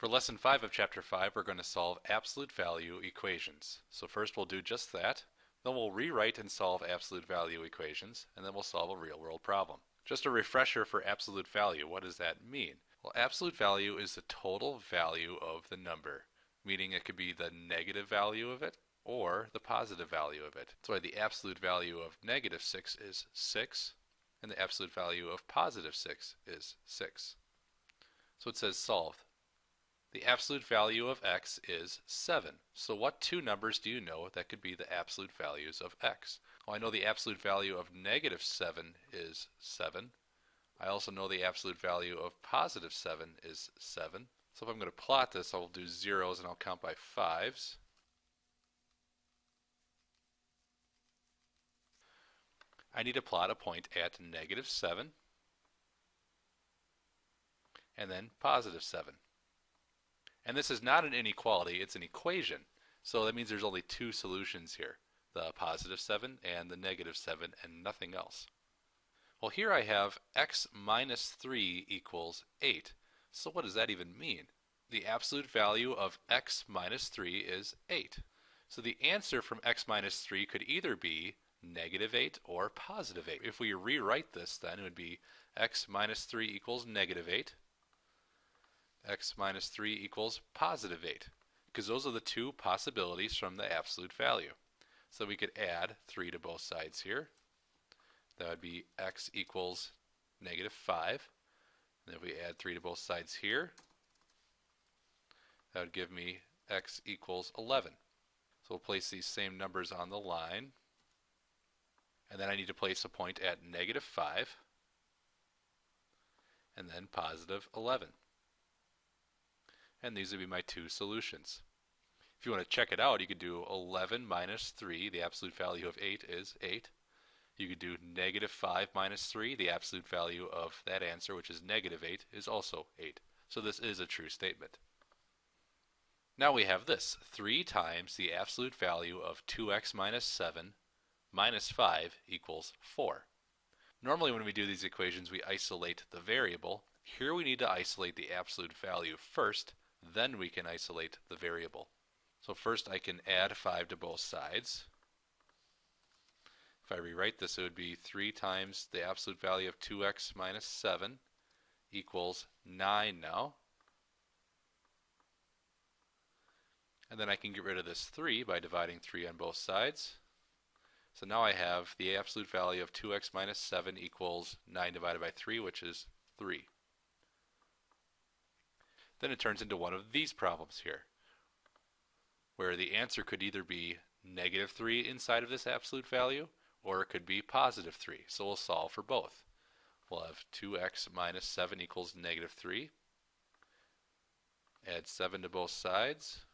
For lesson 5 of chapter 5, we're going to solve absolute value equations. So first we'll do just that, then we'll rewrite and solve absolute value equations, and then we'll solve a real-world problem. Just a refresher for absolute value, what does that mean? Well, absolute value is the total value of the number, meaning it could be the negative value of it or the positive value of it. That's why the absolute value of negative 6 is 6, and the absolute value of positive 6 is 6. So it says solve. The absolute value of x is 7. So what two numbers do you know that could be the absolute values of x? Well, I know the absolute value of negative 7 is 7. I also know the absolute value of positive 7 is 7. So if I'm going to plot this, I'll do zeros and I'll count by fives. I need to plot a point at negative 7 and then positive 7. And this is not an inequality, it's an equation. So that means there's only two solutions here, the positive 7 and the negative 7 and nothing else. Well, here I have x minus 3 equals 8. So what does that even mean? The absolute value of x minus 3 is 8. So the answer from x minus 3 could either be negative 8 or positive 8. If we rewrite this, then it would be x minus 3 equals negative 8. X minus 3 equals positive 8, because those are the two possibilities from the absolute value. So we could add 3 to both sides here. That would be x equals negative 5. And if we add 3 to both sides here, that would give me x equals 11. So we'll place these same numbers on the line. And then I need to place a point at negative 5 and then positive 11. And these would be my two solutions. If you want to check it out, you could do 11 minus 3, the absolute value of 8 is 8. You could do negative 5 minus 3, the absolute value of that answer, which is negative 8, is also 8. So this is a true statement. Now we have this, 3 times the absolute value of 2x minus 7 minus 5 equals 4. Normally when we do these equations, we isolate the variable. Here we need to isolate the absolute value first, then we can isolate the variable. So first I can add 5 to both sides. If I rewrite this, it would be 3 times the absolute value of 2x minus 7 equals 9 now. And then I can get rid of this 3 by dividing 3 on both sides. So now I have the absolute value of 2x minus 7 equals 9 divided by 3, which is 3. Then it turns into one of these problems here, where the answer could either be negative 3 inside of this absolute value, or it could be positive 3. So we'll solve for both. We'll have 2x minus 7 equals negative 3. Add 7 to both sides.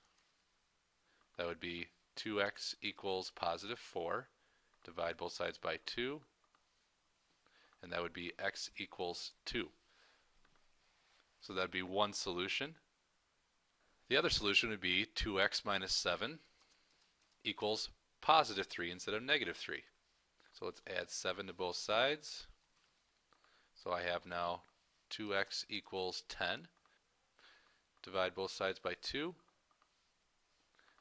That would be 2x equals positive 4. Divide both sides by 2. And that would be x equals 2. So that would be one solution. The other solution would be 2x minus 7 equals positive 3 instead of negative 3. So let's add 7 to both sides. So I have now 2x equals 10. Divide both sides by 2.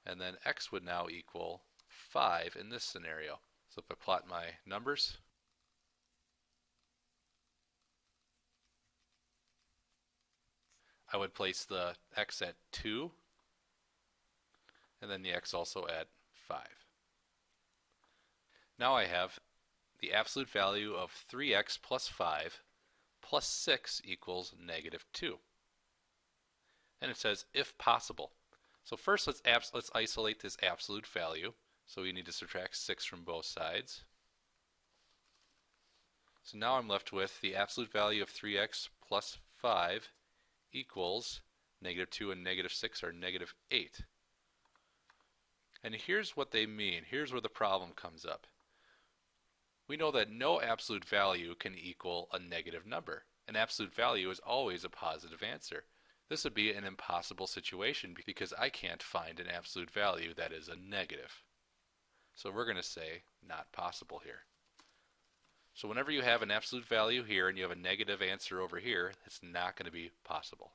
And then x would now equal 5 in this scenario. So if I plot my numbers, I would place the x at 2, and then the x also at 5. Now I have the absolute value of 3x plus 5 plus 6 equals negative 2. And it says, if possible. So first let's isolate this absolute value. So we need to subtract 6 from both sides. So now I'm left with the absolute value of 3x plus 5 equals negative 2 and negative 6 are negative 8. And here's what they mean. Here's where the problem comes up. We know that no absolute value can equal a negative number. An absolute value is always a positive answer. This would be an impossible situation because I can't find an absolute value that is a negative. So we're going to say not possible here. So whenever you have an absolute value here and you have a negative answer over here, it's not going to be possible.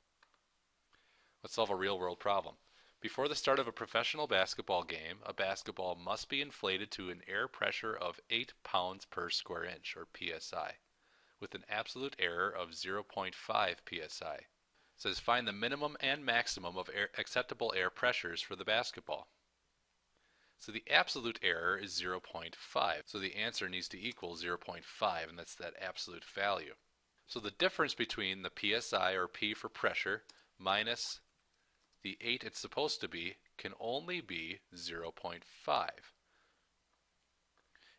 Let's solve a real-world problem. Before the start of a professional basketball game, a basketball must be inflated to an air pressure of 8 pounds per square inch, or psi, with an absolute error of 0.5 psi. It says find the minimum and maximum of acceptable air pressures for the basketball. So the absolute error is 0.5, so the answer needs to equal 0.5, and that's that absolute value. So the difference between the psi, or P for pressure, minus the 8 it's supposed to be can only be 0.5.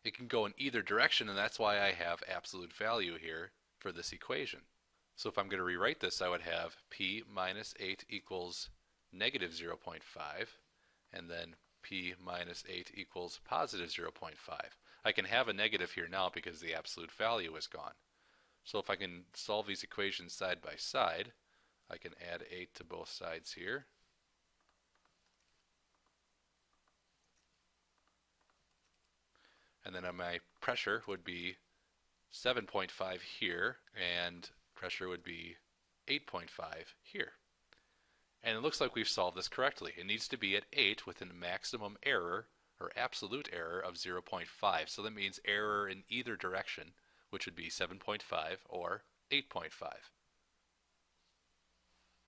It can go in either direction, and that's why I have absolute value here for this equation. So if I'm going to rewrite this, I would have P minus 8 equals negative 0.5, and then P minus 8 equals positive 0.5. I can have a negative here now because the absolute value is gone. So if I can solve these equations side by side, I can add 8 to both sides here. And then my pressure would be 7.5 here, and pressure would be 8.5 here. And it looks like we've solved this correctly. It needs to be at 8 with a maximum error, or absolute error, of 0.5. So that means error in either direction, which would be 7.5 or 8.5.